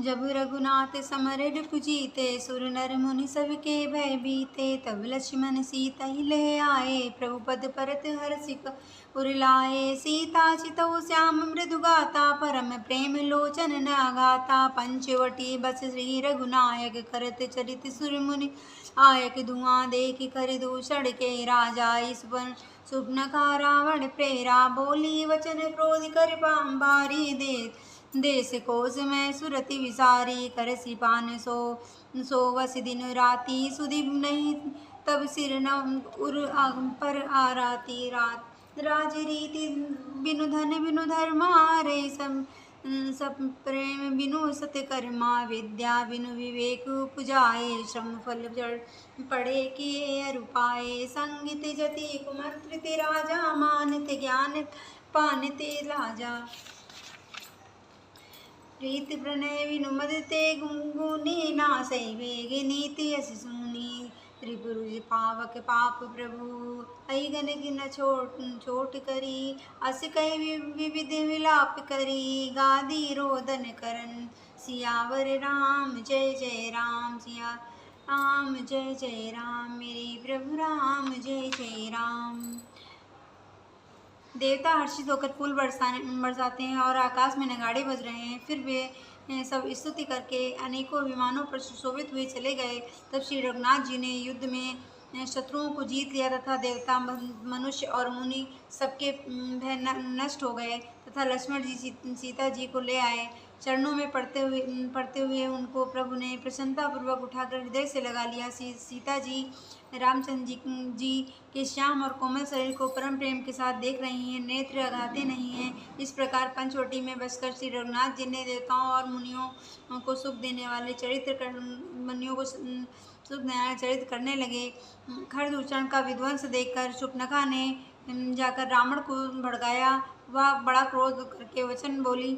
जब रघुनाथ समर रिपुजीते, सुर नर मुनि सबके भय बीते। तब लक्ष्मण सीता ही ले आए, प्रभु पद परत हर्षिक उरलाए। सीता चितौ श्याम मृदु गाता, परम प्रेम लोचन न गाता। पंचवटी बस श्री रघुनायक, करत चरित सुर मुनि आयक। धुआं देख कर दूषण के राजा, इस पर सुपनखा रावण प्रेरा। बोली वचन क्रोध कर बारी दे, देश कोस में सुरति विसारी। करसी पान सो वस दिन राती, सुधि नहीं तब सिर न उर पर आराती। रात राज रीति बिनु धन बिनु धर्मा रे, सब प्रेम बिनु सत्कर्मा। विद्या बिनु विवेक उपजाए, श्रम फल जड़ पढ़े किए अरु पाए। संगित जति कुमंत्रित राजा, मानत ज्ञान पानते लाजा। प्रीति प्रणय विनु मदते गुणी, नासै वेग नीति अस सुनी। त्रिपुरुष पावक पाप प्रभु, अहिगन गिन छोट करी। अस कई विविध विलाप करी, गादी रोदन करन। सियावर राम जय जय राम, सिया राम जय जय राम, मेरे प्रभु राम जय जय राम। देवता हर्षित होकर फूल बरसाते हैं और आकाश में नगाड़े बज रहे हैं। फिर वे सब स्तुति करके अनेकों विमानों पर सुशोभित हुए चले गए। तब श्री रघुनाथ जी ने युद्ध में शत्रुओं को जीत लिया, तथा देवता मनुष्य और मुनि सबके भय नष्ट हो गए। तथा लक्ष्मण जी सीता जी को ले आए। चरणों में पड़ते हुए उनको प्रभु ने प्रसन्नतापूर्वक उठाकर हृदय से लगा लिया। सीता जी रामचंद्र जी के श्याम और कोमल शरीर को परम प्रेम के साथ देख रही हैं, नेत्र लगाते नहीं हैं। इस प्रकार पंचवटी में बसकर श्री रघुनाथ जी ने देवताओं और मुनियों को सुख देने वाले चरित्र करने लगे। खरदूषण का विध्वंस देखकर शूर्पणखा ने जाकर रावण को भड़काया। वह बड़ा क्रोध करके वचन बोली,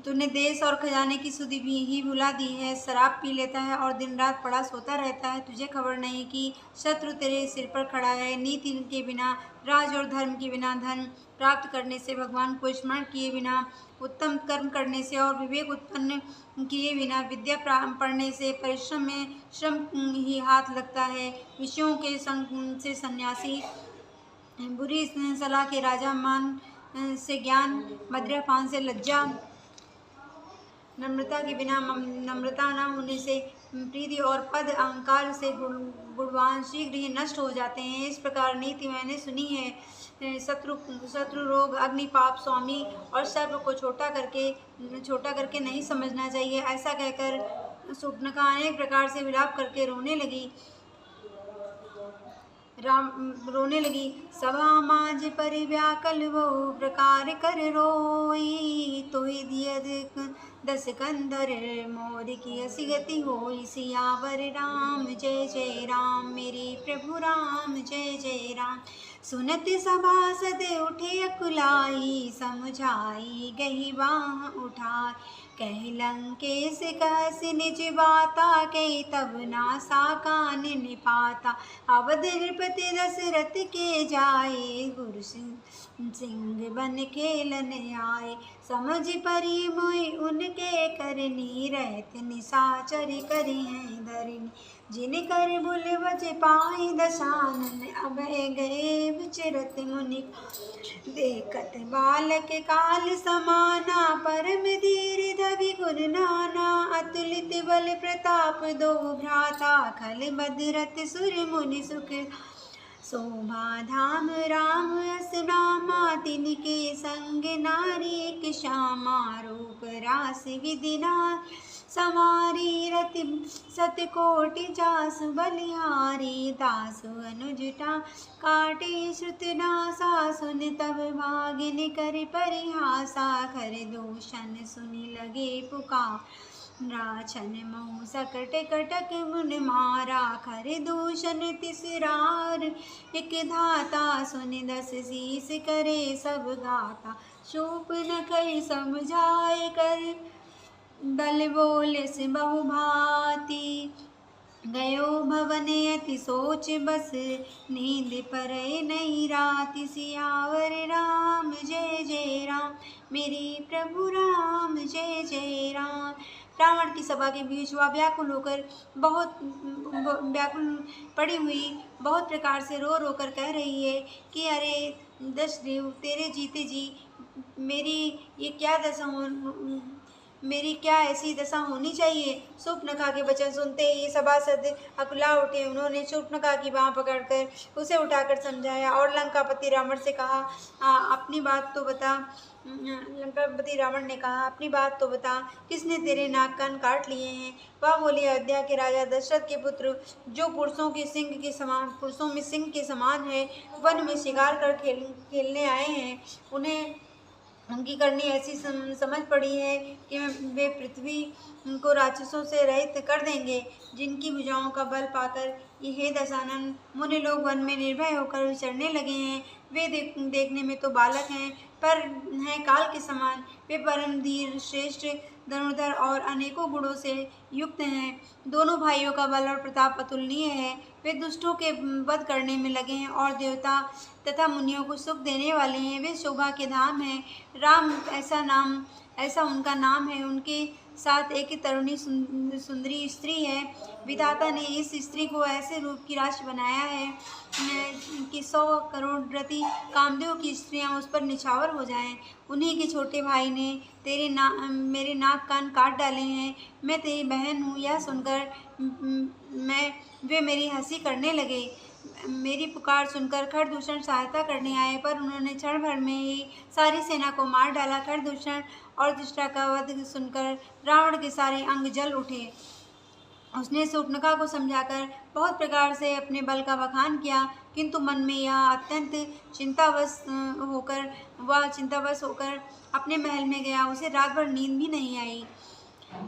तूने देश और खजाने की सुधि भी ही भुला दी है। शराब पी लेता है और दिन रात पड़ा सोता रहता है। तुझे खबर नहीं कि शत्रु तेरे सिर पर खड़ा है। नीति के बिना, राज और धर्म के बिना, धन प्राप्त करने से, भगवान को स्मरण किए बिना, उत्तम कर्म करने से और विवेक उत्पन्न किए बिना, विद्या पढ़ने से, परिश्रम में श्रम ही हाथ लगता है। विषयों के संग से सन्यासी, बुरी सलाह के राजा, मान से ज्ञान, मदिरापान से लज्जा, नम्रता के बिना नम्रता न होने से प्रीति और पद, अहंकार से गुणवान शीघ्र ही नष्ट हो जाते हैं। इस प्रकार नीति मैंने सुनी है। शत्रु रोग, अग्नि, पाप, स्वामी और सर्प को छोटा करके नहीं समझना चाहिए। ऐसा कहकर शूर्पणखा अनेक प्रकार से विलाप करके रोने लगी। सभा माज परि व्याकल बहु प्रकार कर रोई। तोहि दियत 10 कंधर, मोर की असी गति होई। सियावर राम जय जय राम, मेरे प्रभु राम जय जय राम। सुनत सभासद उठे अकुलाई, समझाई गही बाह उठाई। कह लंकेश कहस निज बाता, कही तब नासा कान निपाता। अवध नृपति दशरथ के जाए, गुरु सिंह बन खेलन आए। समझ परी मोहि उनके करनी, रहत निशाचर करी हैं धरनी। जिन कर भूल बज पाई दशानन, अभय गए विचरत मुनि। देखत बालक काल समाना, परम धीर धवि गुण नाना। अतुलित बल प्रताप दो भ्राता, खल बदरत सुर मुनि सुख। शोभा धाम राम अस नामा, तिनके संग नारी एक श्यामा। रूप रास विधि समारी, रति सतकोटि जासु बलिहारी। दासु अनुजटा काटे श्रुत नासा, सुन तब भागिन कर परिहासा। खर दूषण सुनि लगे पुकार, राछन महु सकट कटक मुन मारा। खर दूषण तिसरार एक धाता, सुनि 10 शीस करे सब गाता। शूर्पणखा समझाए कर, बल बोले से बहुभांति। गयो भवने अति सोच बस, नींद परै नहीं रात। सियावर राम जय जय राम, मेरे प्रभु राम जय जय राम। रावण की सभा के बीच वह व्याकुल होकर व्याकुल पड़ी हुई बहुत प्रकार से रो रो कर कह रही है कि अरे दशदेव, तेरे जीते जी मेरी ये क्या दशा हो, मेरी क्या ऐसी दशा होनी चाहिए। शूर्पणखा के वचन सुनते ही सभासद अकुला उठे। उन्होंने शूर्पणखा की बाँह पकड़कर उसे उठाकर समझाया और लंकापति रावण से कहा, अपनी बात तो बता। लंकापति रावण ने कहा, अपनी बात तो बता, किसने तेरे नाक कान काट लिए हैं। वह बोली, अयोध्या के राजा दशरथ के पुत्र, जो पुरुषों में सिंह के समान है, वन में शिकार कर खेलने आए हैं। उनकी करनी ऐसी समझ पड़ी है कि वे पृथ्वी को राक्षसों से रहित कर देंगे। जिनकी भुजाओं का बल पाकर हे दशानन, मुनि लोग वन में निर्भय होकर विचरने लगे हैं। वे देखने में तो बालक हैं, पर हैं काल के समान। वे परम धीर, श्रेष्ठ, धनुर्धर और अनेकों गुणों से युक्त हैं। दोनों भाइयों का बल और प्रताप अतुलनीय है। वे दुष्टों के वध करने में लगे हैं और देवता तथा मुनियों को सुख देने वाले हैं। वे शोभा के धाम हैं। राम ऐसा उनका नाम है। उनके साथ एक तरुणी सुंदरी स्त्री है। विधाता ने इस स्त्री को ऐसे रूप की राशि बनाया है कि 100 करोड़ रति कामदेव की स्त्रियां उस पर निछावर हो जाएं। उन्हीं के छोटे भाई ने मेरे नाक कान काट डाले हैं। मैं तेरी बहन हूँ, यह सुनकर वे मेरी हंसी करने लगे। मेरी पुकार सुनकर खरदूषण सहायता करने आए, पर उन्होंने क्षण भर में ही सारी सेना को मार डाला। खरदूषण और दृष्टा का वध सुनकर रावण के सारे अंग जल उठे। उसने शूर्पणखा को समझाकर बहुत प्रकार से अपने बल का बखान किया, किंतु मन में यह अत्यंत चिंतावश होकर अपने महल में गया। उसे रात भर नींद भी नहीं आई।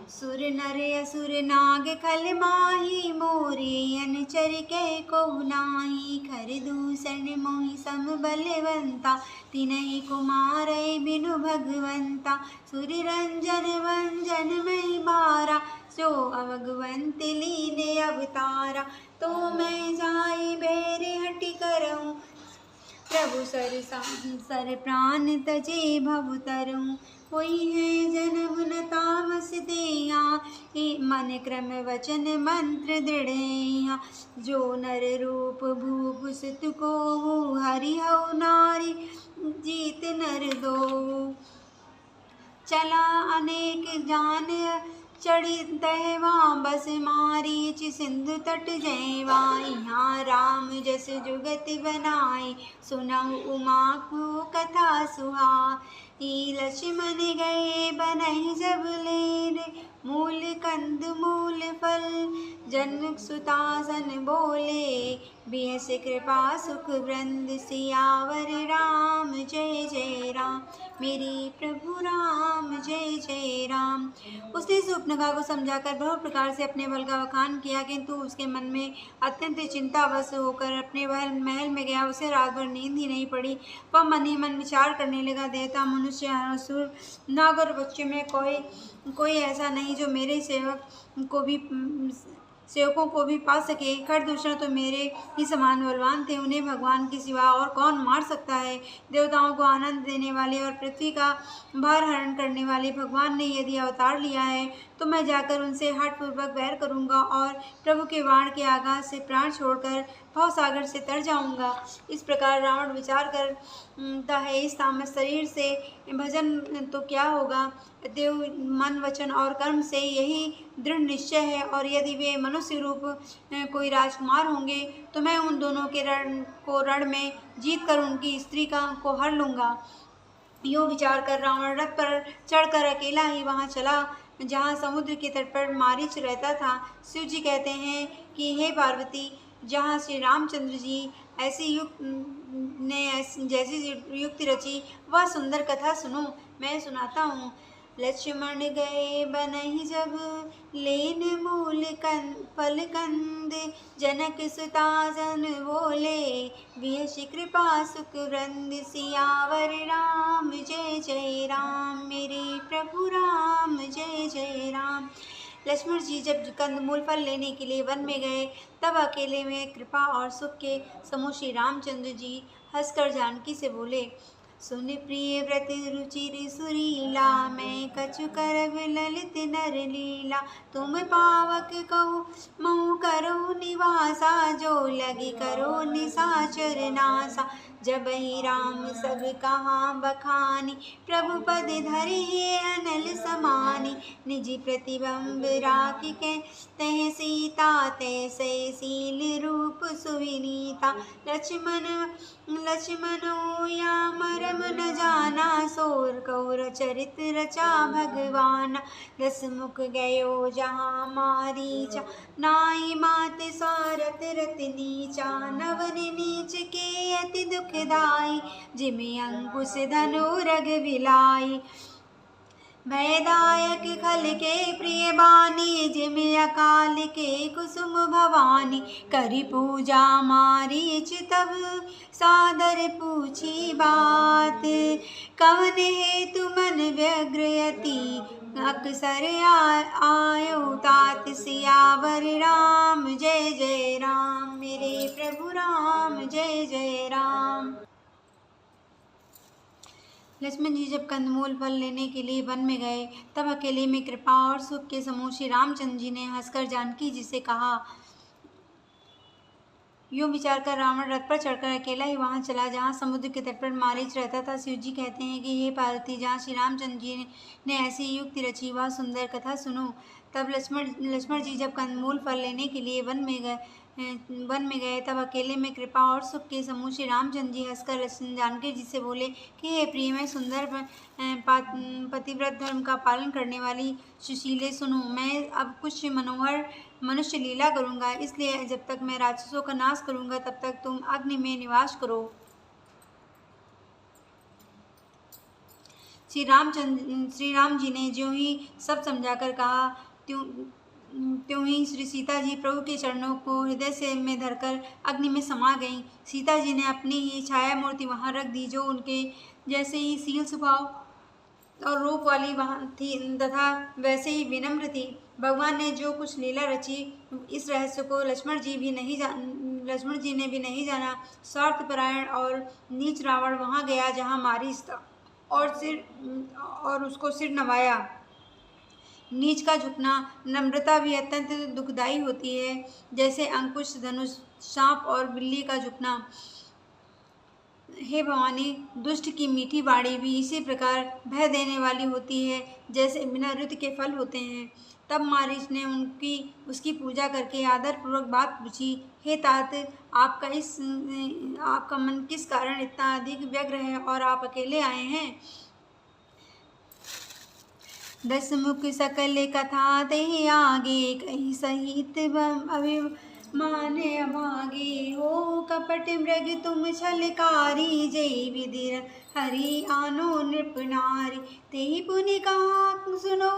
सुर नर असुर नाग खल माही, मोरे अनचर कह को नाही। खरदूषण मोहि सम बलवंता, तिनहि कुमारै बिनु भगवंता। सुर रंजन वंजन मई बारा, सो अवगवंत लीने अवतारा। तो मैं जाय बैर हटि करऊँ, प्रभु सर प्राण तजे भव तरऊँ। कोई है जन्म न तामस देया, मन क्रम वचन मंत्र दृढ़ेया। जो नर रूप भूप सुत को, हरि हऊ नारी जीत नर दो। चला अनेक जान चढ़ी तहवा, बस मारीच सिंधु तट जयवा। यहाँ राम जस जुगत बनाई, सुनऊ उमा को कथा सुहाई। लक्ष्मण गए बनहि जब लेर, मूल कंद मूल फल जनक सुतासन बोले। बियस कृपा सुख वृंद, सियावर राम जय जय राम, मेरे प्रभु राम जय जय राम। उसने शूर्पणखा को समझाकर बहुत प्रकार से अपने बल का बखान किया, किंतु उसके मन में अत्यंत चिंतावश होकर अपने महल में गया। उसे रात भर नींद ही नहीं पड़ी। वह मन ही मन विचार करने लगा, देवता, मनुष्य, असुर, नाग और बच्चों में कोई ऐसा नहीं जो मेरे सेवकों को भी पा सके। खरदूषण तो मेरे ही समान बलवान थे, उन्हें भगवान के सिवा और कौन मार सकता है। देवताओं को आनंद देने वाले और पृथ्वी का भार हरण करने वाले भगवान ने यदि अवतार लिया है, तो मैं जाकर उनसे हठपूर्वक वैर करूंगा और प्रभु के बाण के आघात से प्राण छोड़कर भवसागर से तर जाऊंगा। इस प्रकार रावण विचार करता है, इस तामस शरीर से भजन तो क्या होगा। देव मन वचन और कर्म से यही दृढ़ निश्चय है, और यदि वे मनुष्य रूप कोई राजकुमार होंगे तो मैं उन दोनों के रण में जीत कर उनकी स्त्री को हर लूँगा। यूँ विचार कर रावण रथ पर चढ़कर अकेला ही वहाँ चला जहाँ समुद्र के तट पर मारीच रहता था। शिव जी कहते हैं कि हे पार्वती, जहाँ श्री रामचंद्र जी जैसी युक्ति रची, वह सुंदर कथा सुनो, मैं सुनाता हूँ। लक्ष्मण गए बनहि जब, लेन मूल फल कंद। जनक सुतासन बोले, बियस कृपा सुख वृंद। सियावर राम जय जय राम, मेरे प्रभु राम जय जय राम। लक्ष्मण जी जब कंदमूल फल लेने के लिए वन में गए, तब अकेले में कृपा और सुख के समूह श्री रामचंद्र जी हंसकर जानकी से बोले, सुन प्रिय व्रत रुचिर सुरीला, मैं कछु करब ललित नर लीला। तुम पावक कहो महु करो निवासा, जो लगी करो निशाचर नासा। जब ही राम सब कहाँ बखानी, प्रभु पद धरिए अनल समानी। निज प्रतिबंब राखि के तह सीता, तैसे शील रूप सुविनीता। लक्ष्मणो या मरम न जाना, सोर कौर चरित रचा भगवान। 10 मुख गयो जहाँ मारीचा, नाई मात स्वारथ रत नीचा। नवन नीच के अति दुखदाई, जिमि अंकुश धनु रग विलाई। भयदायक खल के प्रिय बानी, जिमि अकाल के कुसुम भवानी। करी पूजा मारीच तब सादर पूछी बात, कवन हेतु मन व्यग्र यति, अक्सर आयो तात। सियावर राम जय जय राम, मेरे प्रभु राम जय जय राम। लक्ष्मण जी जब कंदमूल फल लेने के लिए वन में गए, तब अकेले में कृपा और सुख के समूह श्री रामचंद्र जी ने हंसकर जानकी जी से कहा। यूं विचार कर रावण रथ पर चढ़कर अकेला ही वहां चला जहां समुद्र के तट पर मारीच रहता था। शिव जी कहते हैं कि हे पार्वती, जहाँ श्री रामचंद्र जी ने ऐसी युक्ति रची, वह सुंदर कथा सुनो। तब लक्ष्मण जी जब कंदमूल फल लेने के लिए वन में गए, तब अकेले में कृपा और सुख के समूह श्री रामचंद्र जी हंसकर जानकी जी से बोले कि हे प्रिय, मैं सुंदर पतिव्रत धर्म का पालन करने वाली सुशीले, सुनो। मैं अब कुछ मनोहर मनुष्य लीला करूंगा, इसलिए जब तक मैं राक्षसों का नाश करूंगा, तब तक तुम अग्नि में निवास करो। श्री राम जी ने ज्यों ही सब समझाकर कहा, त्यों ही श्री सीता जी प्रभु के चरणों को हृदय से में धरकर अग्नि में समा गईं। सीता जी ने अपनी ही छाया मूर्ति वहां रख दी, जो उनके जैसे ही शील स्वभाव और रूप वाली वहां थी तथा वैसे ही विनम्र थी। भगवान ने जो कुछ लीला रची, इस रहस्य को लक्ष्मण जी ने भी नहीं जाना। स्वार्थपरायण और नीच रावण वहां गया जहां मारीच था, और उसको सिर नवाया। नीच का झुकना नम्रता भी अत्यंत दुखदायी होती है, जैसे अंकुश, धनुष, सांप और बिल्ली का झुकना। हे भवानी, दुष्ट की मीठी बाणी भी इसी प्रकार भय देने वाली होती है, जैसे बिना ऋतु के फल होते हैं। तब मारीच ने उसकी पूजा करके आदरपूर्वक बात पूछी, हे तात, आपका मन किस कारण इतना अधिक व्यग्र है और आप अकेले आए हैं? 10 मुख सकल कथा ते आगे, कही सहित अभिमान अभागे। हो कपट मृग तुम छलकारी, जय विदिर हरि आनो नृप नारी। तेहि पुनि कहा सुनो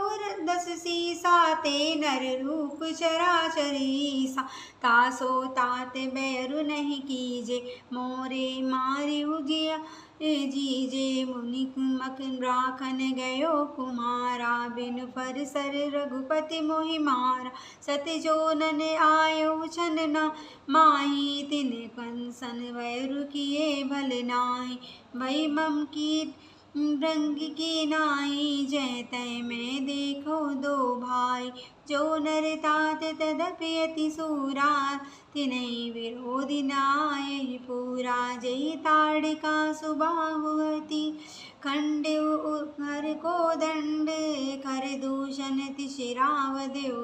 10 सीसा, ते नर रूप चराचरीसा। तासो तात बैरु नहीं कीजे, मोरे मारि उजिया जीजे। मुनि मक राखन गयो कुमारा, बिनु परसर रघुपति मोहि मारा। सत्य जोनन आयो छन न माही, तिन कंसन वैरु किए भल नाही। भई मम की रंग की नाई, जय तय में देखो दो भाई। जो नर तात तदपि अति सूरा, तिनहि विरोधि नाहि पूरा। जय ताड़िका सुबाहुवती, खंड्यु घर को दंड। कर दूषण तिशिराव देव,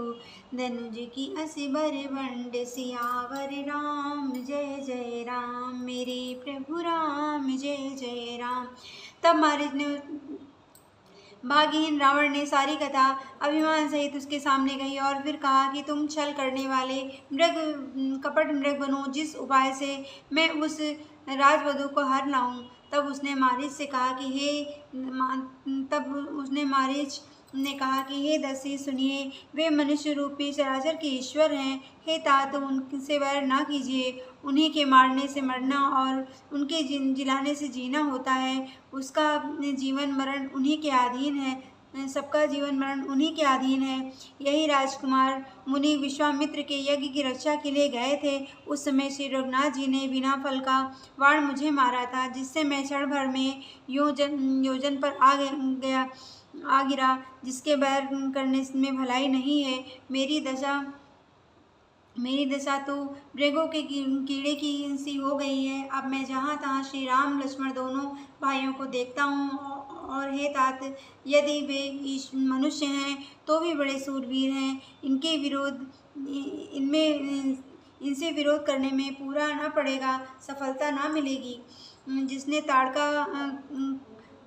धनुज की असि बर बंड। सियावर राम जय जय राम, मेरे प्रभु राम जय जय राम। तब मारीच ने भाग्यहीन रावण ने सारी कथा अभिमान सहित उसके सामने कही और फिर कहा कि तुम छल करने वाले कपट मृग बनो, जिस उपाय से मैं उस राजवधू को हर लाऊं। तब उसने मारीच ने कहा कि हे दसी, सुनिए, वे मनुष्य रूपी चराचर के ईश्वर हैं। हे तात, उनसे वैर ना कीजिए। उन्हीं के मारने से मरना और उनके जिलाने से जीना होता है। उसका जीवन मरण उन्हीं के अधीन है। सबका जीवन मरण उन्हीं के अधीन है। यही राजकुमार मुनि विश्वामित्र के यज्ञ की रक्षा के लिए गए थे। उस समय श्री रघुनाथ जी ने बिना फल का बाण मुझे मारा था, जिससे मैं क्षण भर में योजन पर आ गिरा। जिसके बैर करने में भलाई नहीं है। मेरी दशा तो मृगों के कीड़े की सी हो गई है। अब मैं जहाँ तहाँ श्री राम लक्ष्मण दोनों भाइयों को देखता हूँ, और हे तात, यदि वे मनुष्य हैं तो भी बड़े सूरवीर हैं। इनसे विरोध करने में पूरा न पड़ेगा, सफलता न मिलेगी। जिसने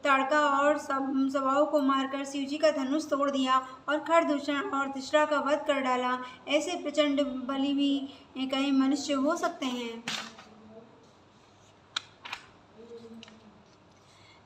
ताड़का और सवाओं को मारकर शिवजी का धनुष तोड़ दिया और खरदूषण और तिसरा का वध कर डाला, ऐसे प्रचंड बली भी कहीं मनुष्य हो सकते हैं।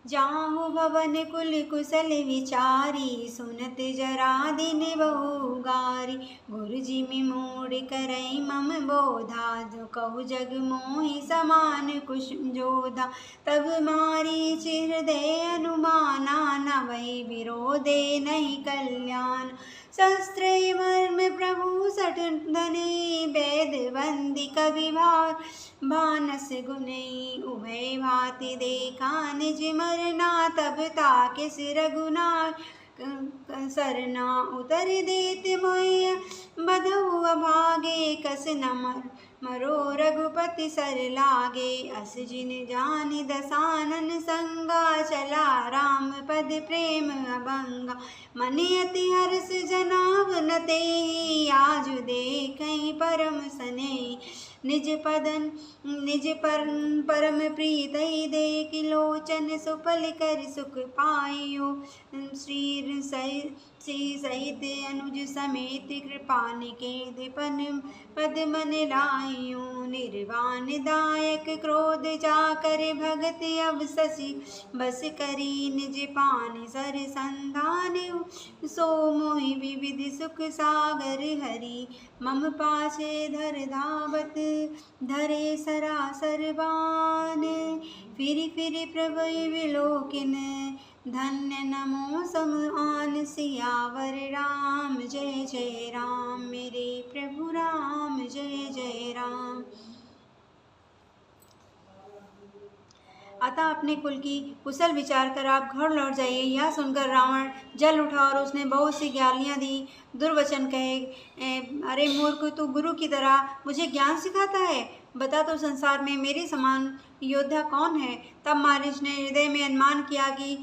जाहु भवन कुल कुशल विचारी, सुनत जरा दिन बहु गारी। गुरुजी मि मोड़ करई मम बोधा, जो कहु जग मोहि समान कुश जोधा। तब मारी हृदय अनुमाना, न वही विरोधे नहीं कल्याण। शस्त्र मर्म प्रभु सठ धने, वेद वंदी कवि भानस गुनई। उभय भांति देखा निज मरना, तब ताके सिर रघुनाथ सरना। उतर देत मोय बधउ अभागे, कस न मरो रघुपति सर लागे। अस जिन जानि दसानन संगा, चला राम पद प्रेम अभंगा। मन अति हर्ष जनाव न तेहि, आजु देखहि परम सनेहि। निज परम प्रीतहि देख लोचन, सुफल कर सुख पाइयो। श्री सहित अनुज समेत, कृपा निकेत पद मन लाइयो। निर्वाण दायक क्रोध जाकर, भगत अब शशि बस करी। निज पानि सर संधान, सो मोहि विविध सुख सागर हरि। मम पाछे धर धावत, धरे सरासर बान। फिर प्रभु विलोकिन, धन्य नमो सम आन। सियावर राम जय जय राम, मेरे प्रभु राम जय जय राम। अतः अपने कुल की कुशल विचार कर आप घर लौट जाइए। यह सुनकर रावण जल उठा और उसने बहुत सी गालियाँ दी, दुर्वचन कहे। अरे मूर्ख, तू गुरु की तरह मुझे ज्ञान सिखाता है। बता तो संसार में मेरे समान योद्धा कौन है। तब मारीच ने हृदय में अनुमान किया कि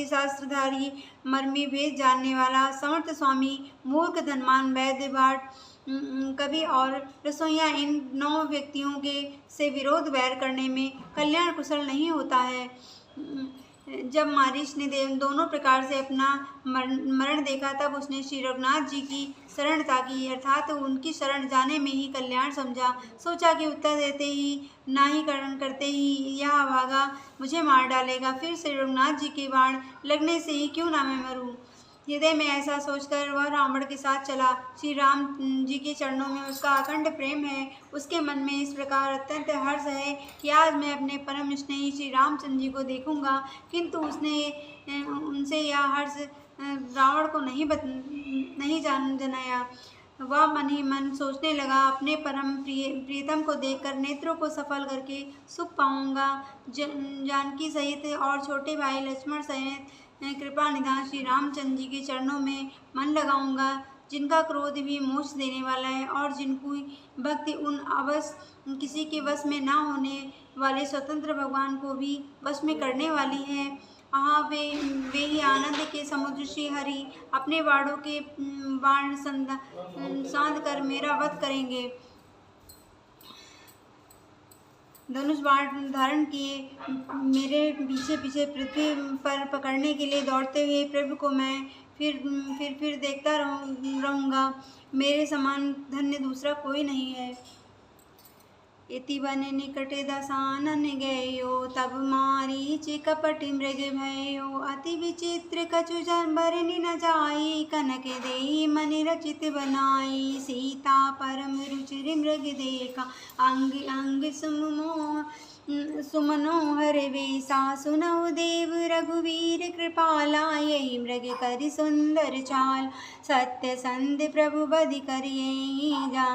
शास्त्रधारी, मर्मी भेद जानने वाला, समर्थ स्वामी, मूर्ख, धनवान, वैद्य, भाट, कवि और रसोइया, इन 9 व्यक्तियों के से विरोध वैर करने में कल्याण कुशल नहीं होता है। जब मारीच ने दोनों प्रकार से अपना मरण देखा, तब उसने श्री रघुनाथ जी की शरण ताकी, अर्थात उनकी शरण जाने में ही कल्याण समझा। सोचा कि उत्तर देते ही नाही करते ही यह भागा मुझे मार डालेगा, फिर श्री रघुनाथ जी के बाण लगने से ही क्यों ना मैं मरूं। हृदय में ऐसा सोचकर वह रावण के साथ चला। श्री राम जी के चरणों में उसका अखंड प्रेम है। उसके मन में इस प्रकार अत्यंत हर्ष है कि आज मैं अपने परम स्नेही श्री रामचंद्र जी को देखूंगा। किंतु उनसे यह हर्ष रावण को नहीं जनाया। वह मन ही मन सोचने लगा, अपने परम प्रियतम को देखकर नेत्रों को सफल करके सुख पाऊंगा। जानकी सहित और छोटे भाई लक्ष्मण सहित कृपा निधान श्री रामचंद्र जी के चरणों में मन लगाऊंगा, जिनका क्रोध भी मोक्ष देने वाला है और जिनकी भक्ति उन अवश्य किसी के वश में ना होने वाले स्वतंत्र भगवान को भी वश में करने वाली है। वे ही आनंद के समुद्र श्री हरि अपने बाणों के बाण साध कर मेरा वध करेंगे। धनुष बाण धारण किए मेरे पीछे पीछे पृथ्वी पर पकड़ने के लिए दौड़ते हुए प्रभु को मैं फिर देखता रहूँगा। मेरे समान धन्य दूसरा कोई नहीं है। इति बन निकट दसानन गयो, तब मारीच कपट मृग भयो। अति विचित्र कछु बरनि न जाई, कनक देहि मनि रचित बनाई। सीता परम रुचिर मृग देखा, अंग अंग सुमोह सुमनोहर वेसा सुनौ देव रघुवीर कृपाला, यही मृग करि सुंदर चाल, सत्य संध प्रभु बधि करियेहि जा,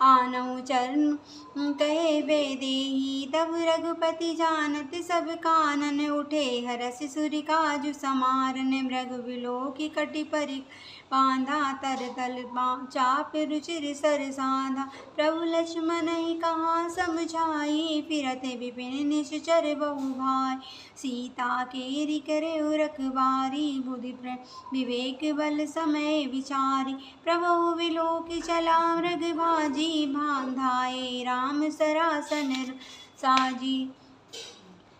आनौ चरण कहे बेदेहि, तब रघुपति जानत सब कानन, उठे हरषि सुरि काजु समारन, मृग बिलोकि कटि परि बांधा, तर तल चाप रुचिर सर साधा, प्रभु लक्ष्मण कहा समझाई, फिरत विपिन निश्चर बहु भाई, सीता केरि करे रखबारी, बुद्धि विवेक बल समय विचारी, प्रभु विलोकि चला मृग भाजी, बांधाए राम सरासन साजी,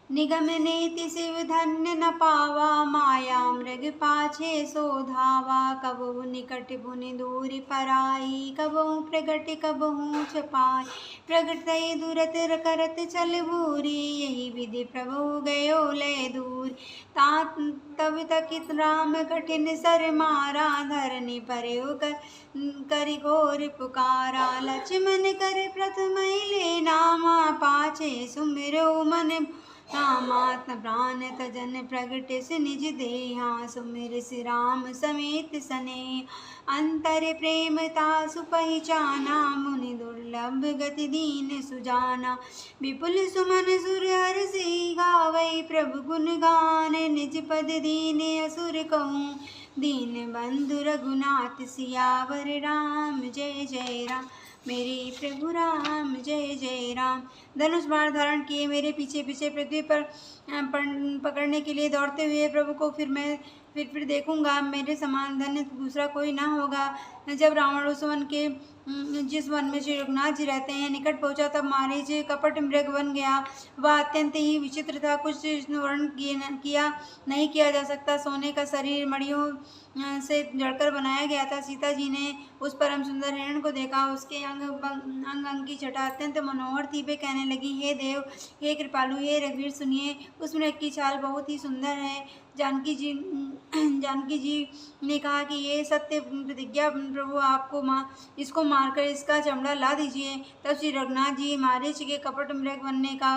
निगम नेति शिव धन्य न पावा, माया मृग पाछे सो धावा, कबहु निकट पुनि दूरि पराई, कबहु प्रगट कबहु छपाई, प्रगट दूरत करत चल बूरी, यही विधि प्रभु गयो लय दूर, तात तब तकित राम कठिन सर मारा, धरनी पर्यो करि घोर पुकारा, लक्ष्मण कर प्रथम ले नामा, पाछे सुमिरो मन रामात्म प्राण तजन प्रगट निज देहा, सुमिर श्री राम समेत सने, अंतर प्रेमता सुपहचाना, मुनि दुर्लभ गति दीन सुजाना, विपुल सुमन सुर हरषि गावै, प्रभु गुण गान निज पद दीन असुर कहूँ, दीन बंधु रघुनाथ सियावर राम जय जय राम, मेरे प्रभु राम जय जय राम। धनुष बाण धारण किए मेरे पीछे पीछे पृथ्वी पर पकड़ने के लिए दौड़ते हुए प्रभु को फिर देखूंगा, मेरे समान धन्य दूसरा कोई ना होगा। जब रावण उस वन के जिस वन में श्री रघुनाथ जी रहते हैं निकट पहुंचा, तब मारीच कपट मृग बन गया। वह अत्यंत ही विचित्र था, कुछ वर्णन किया नहीं किया जा सकता। सोने का शरीर मड़ियों से जड़कर बनाया गया था। सीता जी ने उस परम सुंदर हिरण को देखा, उसके अंग की छटा अत्यंत मनोहर थी। वे कहने लगी, हे देव, हे कृपालु, हे रघुवीर, सुनिए, उस मृग की चाल बहुत ही सुंदर है। जानकी जी ने कहा कि ये सत्य प्रतिज्ञा प्रभु, आपको इसको मारकर इसका चमड़ा ला दीजिए। तब श्री रघुनाथ जी मारीच के कपट मृग बनने का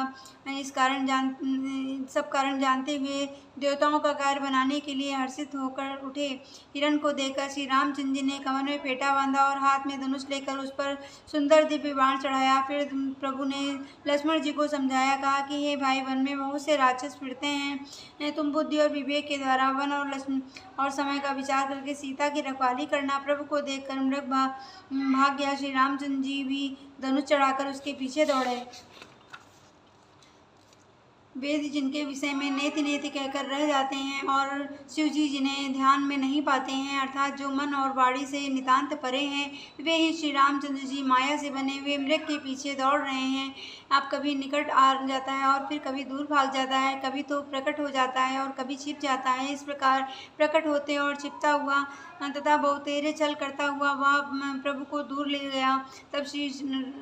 सब कारण जानते हुए देवताओं का कार्य बनाने के लिए हर्षित होकर उठे। हिरण को देखकर श्री रामचंद्र जी ने कमर में फेंटा बांधा और हाथ में धनुष लेकर उस पर सुंदर दिव्य बाण चढ़ाया। फिर प्रभु ने लक्ष्मण जी को समझाया, कहा कि हे भाई, वन में बहुत से राक्षस फिरते हैं, तुम बुद्धि और विवेक के द्वारा वन और समय का विचार करके सीता की रखवाली करना। प्रभु को देखकर मृग भाग गया। श्री रामचंद्र जी भी धनुष चढ़ाकर उसके पीछे दौड़े। वेद जिनके विषय में नेति नेति कहकर रह जाते हैं और शिव जी जिन्हें ध्यान में नहीं पाते हैं, अर्थात जो मन और वाणी से नितांत परे हैं, वे ही श्री रामचंद्र जी माया से बने हुए मृग के पीछे दौड़ रहे हैं। आप कभी निकट आ जाता है और फिर कभी दूर भाग जाता है, कभी तो प्रकट हो जाता है और कभी छिप जाता है। इस प्रकार प्रकट होते और छिपता हुआ तथा बहुतेरे छल करता हुआ वह प्रभु को दूर ले गया। तब श्री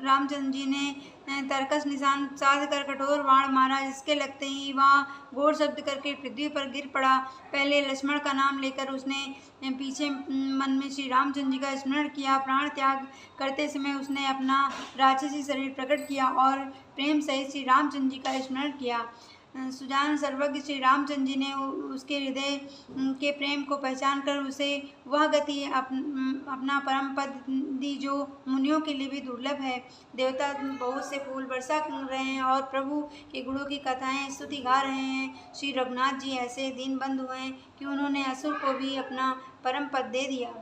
रामचंद्र जी ने तरकस निशान साध कर कठोर बाण मारा, जिसके लगते ही वह घोर शब्द करके पृथ्वी पर गिर पड़ा। पहले लक्ष्मण का नाम लेकर उसने पीछे मन में श्री रामचंद्र जी का स्मरण किया। प्राण त्याग करते समय उसने अपना राक्षसी शरीर प्रकट किया और प्रेम सहित श्री रामचंद्र जी का स्मरण किया। सुजान सर्वज्ञ श्री रामचंद्र जी ने उसके हृदय के प्रेम को पहचान कर उसे वह गति अपना परम पद दी जो मुनियों के लिए भी दुर्लभ है। देवता बहुत से फूल वर्षा कर रहे हैं और प्रभु के गुणों की कथाएं स्तुति गा रहे हैं। श्री रघुनाथ जी ऐसे दीन बंधु हैं कि उन्होंने असुर को भी अपना परम पद दे दिया।